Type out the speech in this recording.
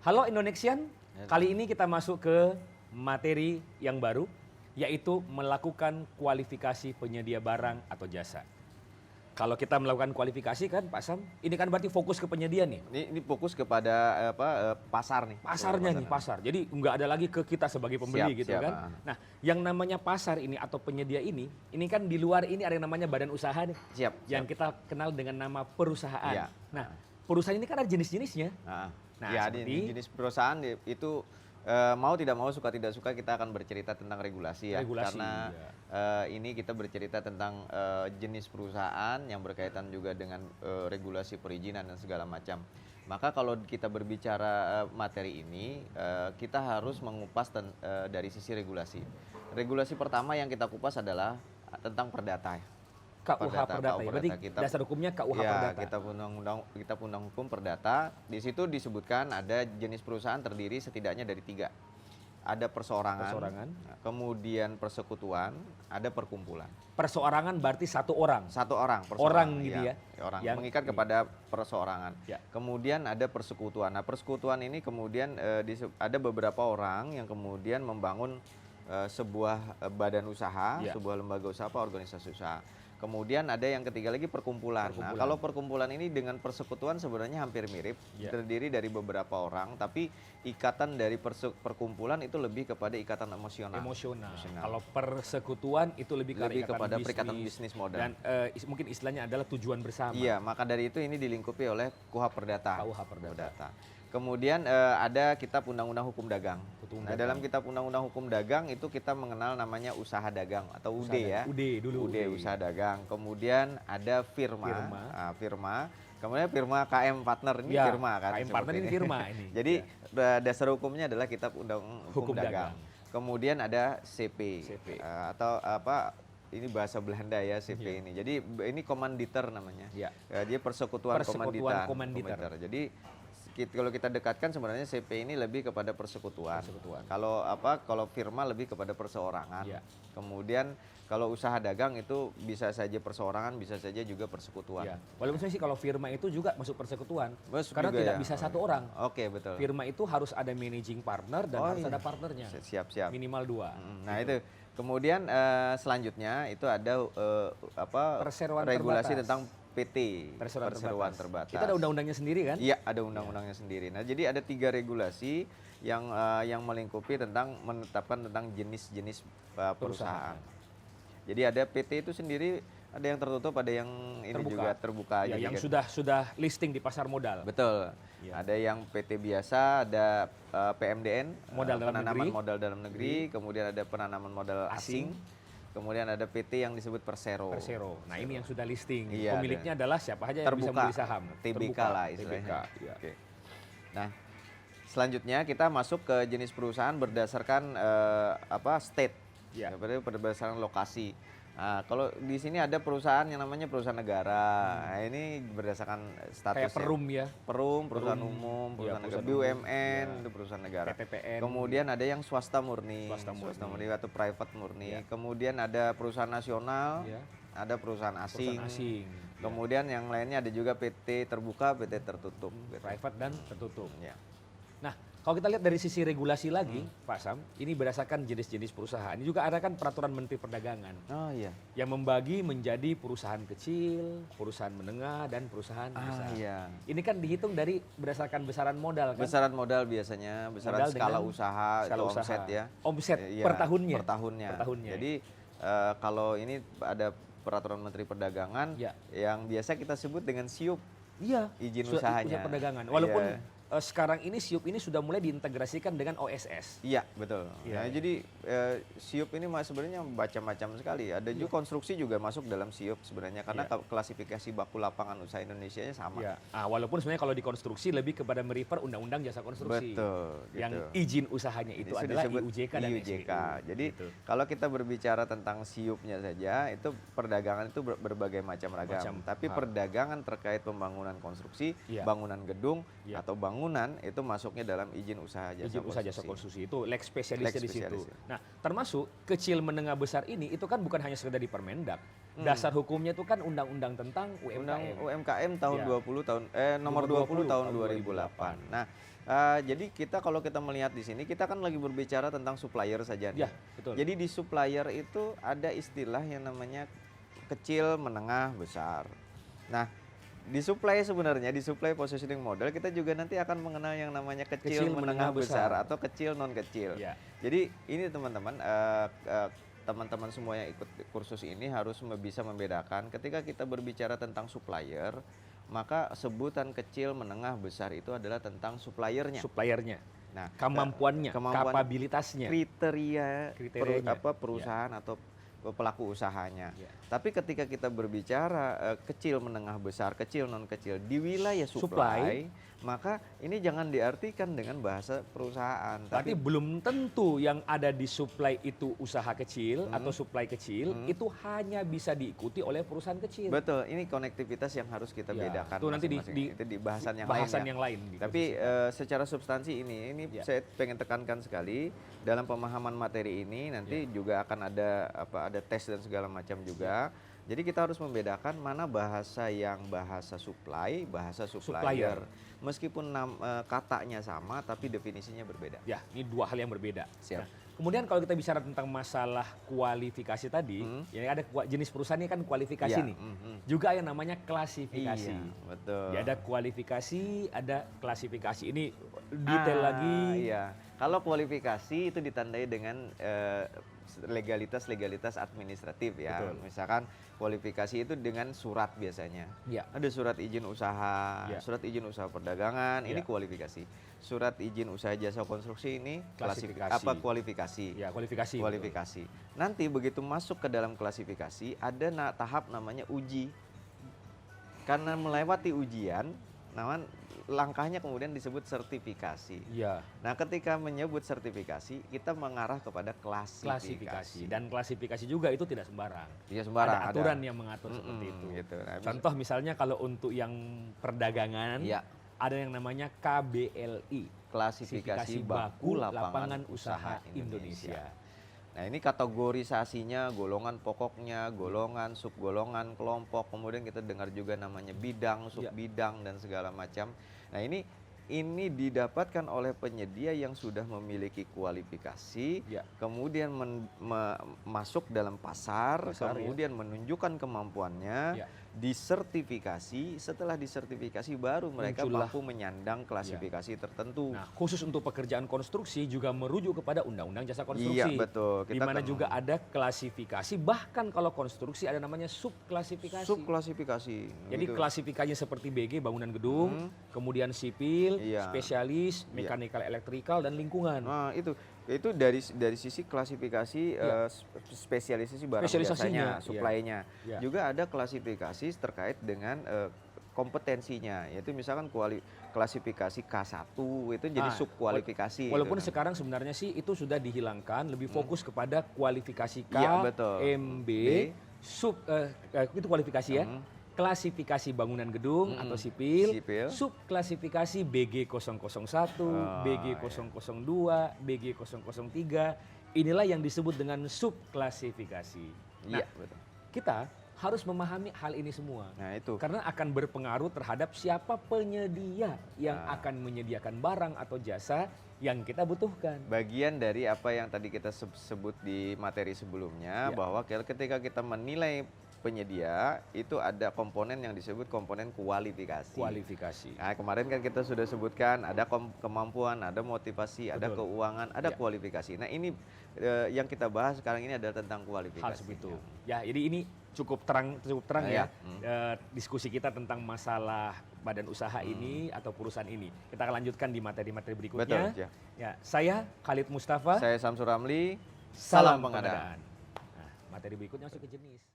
Halo Indonesian, kali ini kita masuk ke materi yang baru, yaitu melakukan kualifikasi penyedia barang atau jasa. Kalau kita melakukan kualifikasi kan Pak Sam, ini kan berarti fokus ke penyedia nih. Ini fokus kepada pasar nih. Pasarnya nih, pasar. Jadi nggak ada lagi ke kita sebagai pembeli gitu siap, kan. Nah, yang namanya pasar ini atau penyedia ini kan di luar ini ada yang namanya badan usaha nih. Yang kita kenal dengan nama perusahaan. Iya. Nah, perusahaan ini kan ada jenis-jenisnya. Nah, ya, jenis perusahaan itu mau tidak mau, suka tidak suka kita akan bercerita tentang regulasi ya. Karena ini kita bercerita tentang jenis perusahaan yang berkaitan juga dengan regulasi perizinan dan segala macam. Maka kalau kita berbicara materi ini, kita harus mengupas dari sisi regulasi. Regulasi pertama yang kita kupas adalah tentang perdata. KUH Perdata, ya? Berarti dasar hukumnya KUH Perdata. Kita undang hukum perdata. Di situ disebutkan ada jenis perusahaan terdiri setidaknya dari 3. Ada perseorangan, kemudian persekutuan, ada perkumpulan. Perseorangan berarti satu orang. Satu orang, orang gitu ya. Orang yang mengikat kepada perseorangan. Ya. Kemudian ada persekutuan. Nah, persekutuan ini kemudian ada beberapa orang yang kemudian membangun sebuah badan usaha, sebuah lembaga usaha, organisasi usaha. Kemudian ada yang ketiga lagi perkumpulan. Nah, kalau perkumpulan ini dengan persekutuan sebenarnya hampir mirip, terdiri dari beberapa orang, tapi ikatan dari perkumpulan itu lebih kepada ikatan emosional. Kalau persekutuan itu lebih kepada perikatan bisnis modal. Dan mungkin istilahnya adalah tujuan bersama. Iya, maka dari itu ini dilingkupi oleh KUH Perdata. Perdata. Kemudian ada kitab undang-undang hukum dagang. Dalam kitab undang-undang hukum dagang itu kita mengenal namanya usaha dagang atau UD ya. UD usaha dagang. Kemudian ada firma. Kemudian firma KM Partner ini firma kan. KM Partner ini firma ini. Jadi dasar hukumnya adalah kitab undang hukum dagang. Kemudian ada CP. Atau ini bahasa Belanda ya CP ini. Jadi ini komanditer namanya. Dia persekutuan komanditer. Jadi kalau kita dekatkan sebenarnya CP ini lebih kepada persekutuan. Kalau firma lebih kepada perseorangan. Kemudian kalau usaha dagang itu bisa saja perseorangan, bisa saja juga persekutuan. Walaupun sih kalau firma itu juga masuk persekutuan. Karena tidak bisa satu orang. Oke, betul. Firma itu harus ada managing partner dan harus ada partnernya. Siap. Minimal 2. Nah, itu. Kemudian selanjutnya itu ada regulasi tentang PT, perseroan terbatas. Kita ada undang-undangnya sendiri kan? Iya, ada undang-undangnya sendiri. Nah, jadi ada 3 regulasi yang melingkupi tentang menetapkan tentang jenis-jenis perusahaan. Jadi ada PT itu sendiri, ada yang tertutup, ada yang terbuka. Ya, yang sudah listing di pasar modal. Betul. Ada yang PT biasa, ada PMDN, penanaman modal dalam negeri, kemudian ada penanaman modal asing. Kemudian ada PT yang disebut Persero. Nah, ini yang sudah listing. Pemiliknya adalah siapa aja yang bisa membeli saham. TBK lah istilahnya. Oke. Nah, selanjutnya kita masuk ke jenis perusahaan berdasarkan state. Berdasarkan lokasi. Nah, kalau di sini ada perusahaan yang namanya perusahaan negara. Nah, ini berdasarkan statusnya. Kayak Perum ya. Perusahaan umum, perusahaan negara, BUMN, itu perusahaan negara. PTPN. Kemudian ada yang swasta murni atau private murni. Kemudian ada perusahaan nasional, ada perusahaan asing. Kemudian yang lainnya ada juga PT terbuka, PT tertutup. Private dan tertutup. Nah, kalau kita lihat dari sisi regulasi lagi, Pak Sam, ini berdasarkan jenis-jenis perusahaan. Ini juga ada kan peraturan Menteri Perdagangan. Yang membagi menjadi perusahaan kecil, perusahaan menengah, dan perusahaan besar. Ini kan dihitung dari berdasarkan besaran modal kan? Besaran modal biasanya, besaran skala usaha, omset ya. Omset per tahunnya. Per tahunnya. Jadi kalau ini ada peraturan Menteri Perdagangan yang biasa kita sebut dengan SIUP. Izin usahanya. Perdagangan. Walaupun sekarang ini SIUP ini sudah mulai diintegrasikan dengan OSS. Iya, betul. Jadi SIUP ini sebenarnya macam-macam sekali. Ada juga konstruksi juga masuk dalam SIUP sebenarnya karena klasifikasi baku lapangan usaha Indonesia-nya sama. Walaupun sebenarnya kalau dikonstruksi lebih kepada merefer Undang-Undang Jasa Konstruksi. Betul. Yang izin usahanya itu adalah IUJK dan IUJK. Jadi kalau kita berbicara tentang SIUP-nya saja, itu perdagangan itu berbagai macam ragam. Tapi perdagangan terkait pembangunan konstruksi, bangunan gedung atau bangunan itu masuknya dalam izin usaha jasa konstruksi. Itu lex spesialis di situ. Nah, termasuk kecil menengah besar ini itu kan bukan hanya sekedar di Permendak. Dasar hukumnya itu kan undang-undang tentang UMKM. UMKM tahun nomor 20 tahun 2008. Nah, Jadi kalau kita melihat di sini, kita kan lagi berbicara tentang supplier saja nih. Ya, betul. Jadi di supplier itu ada istilah yang namanya kecil, menengah, besar. Nah, di supply sebenarnya, di supply positioning model kita juga nanti akan mengenal yang namanya kecil menengah, besar atau kecil, non kecil. Ya. Jadi ini teman-teman, teman-teman semua yang ikut kursus ini harus bisa membedakan ketika kita berbicara tentang supplier, maka sebutan kecil, menengah, besar itu adalah tentang suppliernya. Suppliernya. Nah, kemampuannya, kapabilitasnya, kriterianya perusahaan atau pelaku usahanya. Tapi ketika kita berbicara kecil, menengah, besar, kecil, non kecil di wilayah supply, maka ini jangan diartikan dengan bahasa perusahaan. Berarti belum tentu yang ada di supply itu usaha kecil atau supply kecil itu hanya bisa diikuti oleh perusahaan kecil. Betul, ini konektivitas yang harus kita bedakan. Itu nanti di bahasan yang lain. Tapi secara substansi ini saya pengen tekankan sekali dalam pemahaman materi ini nanti juga akan ada tes dan segala macam juga. Jadi kita harus membedakan mana bahasa yang bahasa supply, bahasa supplier. Meskipun katanya sama tapi definisinya berbeda. Ya, ini dua hal yang berbeda. Siap. Nah, kemudian kalau kita bicara tentang masalah kualifikasi tadi, ya ada jenis perusahaan ini kan kualifikasi nih. Juga yang namanya klasifikasi. Iya, betul. Ya, ada kualifikasi, ada klasifikasi. Ini detail lagi. Iya. Kalau kualifikasi itu ditandai dengan legalitas administratif ya. Betul. Misalkan kualifikasi itu dengan surat biasanya. Ya. Ada surat izin usaha, surat izin usaha perdagangan, ini kualifikasi. Surat izin usaha jasa konstruksi ini kualifikasi. Ya, kualifikasi. Kualifikasi. Nanti begitu masuk ke dalam klasifikasi ada tahap namanya uji. Karena melewati ujian, langkahnya kemudian disebut sertifikasi. Ya. Nah, ketika menyebut sertifikasi, kita mengarah kepada klasifikasi. Dan klasifikasi juga itu tidak sembarang. Tidak sembarang. Ada aturan yang mengatur seperti itu. Gitu. Nah, contoh misalnya kalau untuk yang perdagangan, ada yang namanya KBLI. Klasifikasi Baku Lapangan Usaha Indonesia. Nah, ini kategorisasinya, golongan pokoknya, golongan, subgolongan, kelompok, kemudian kita dengar juga namanya bidang, subbidang, dan segala macam. Nah, ini didapatkan oleh penyedia yang sudah memiliki kualifikasi, kemudian masuk dalam pasar kemudian menunjukkan kemampuannya, disertifikasi, setelah disertifikasi baru mereka mampu menyandang klasifikasi tertentu. Nah, khusus untuk pekerjaan konstruksi juga merujuk kepada Undang-Undang Jasa Konstruksi. Iya, betul. Di mana juga ada klasifikasi, bahkan kalau konstruksi ada namanya subklasifikasi. Subklasifikasi. Jadi klasifikasinya seperti BG, bangunan gedung, kemudian sipil, spesialis, mekanikal, elektrikal, dan lingkungan. Nah, itu dari sisi klasifikasi spesialisasi barang jasanya, supply-nya. Juga ada klasifikasi terkait dengan kompetensinya, yaitu misalkan klasifikasi K1 itu jadi subkualifikasi. Walaupun sekarang sebenarnya sih itu sudah dihilangkan, lebih fokus kepada kualifikasi K, MB, itu kualifikasi ya. Klasifikasi bangunan gedung atau sipil, subklasifikasi BG001, BG002, BG003, inilah yang disebut dengan subklasifikasi. Nah, kita harus memahami hal ini semua. Nah, itu. Karena akan berpengaruh terhadap siapa penyedia yang akan menyediakan barang atau jasa yang kita butuhkan. Bagian dari apa yang tadi kita sebut di materi sebelumnya, bahwa ketika kita menilai penyedia itu ada komponen yang disebut komponen kualifikasi. Nah, kemarin kan kita sudah sebutkan ada kemampuan, ada motivasi, ada keuangan, ada kualifikasi. Nah, ini yang kita bahas sekarang ini adalah tentang kualifikasi. Hal seperti itu. Ya, jadi ini cukup terang ya diskusi kita tentang masalah badan usaha ini atau perusahaan ini. Kita akan lanjutkan di materi-materi berikutnya. Betul, ya, saya Khalid Mustafa. Saya Samsul Ramli. Salam pengadaan. Nah, materi berikutnya masuk ke jenis.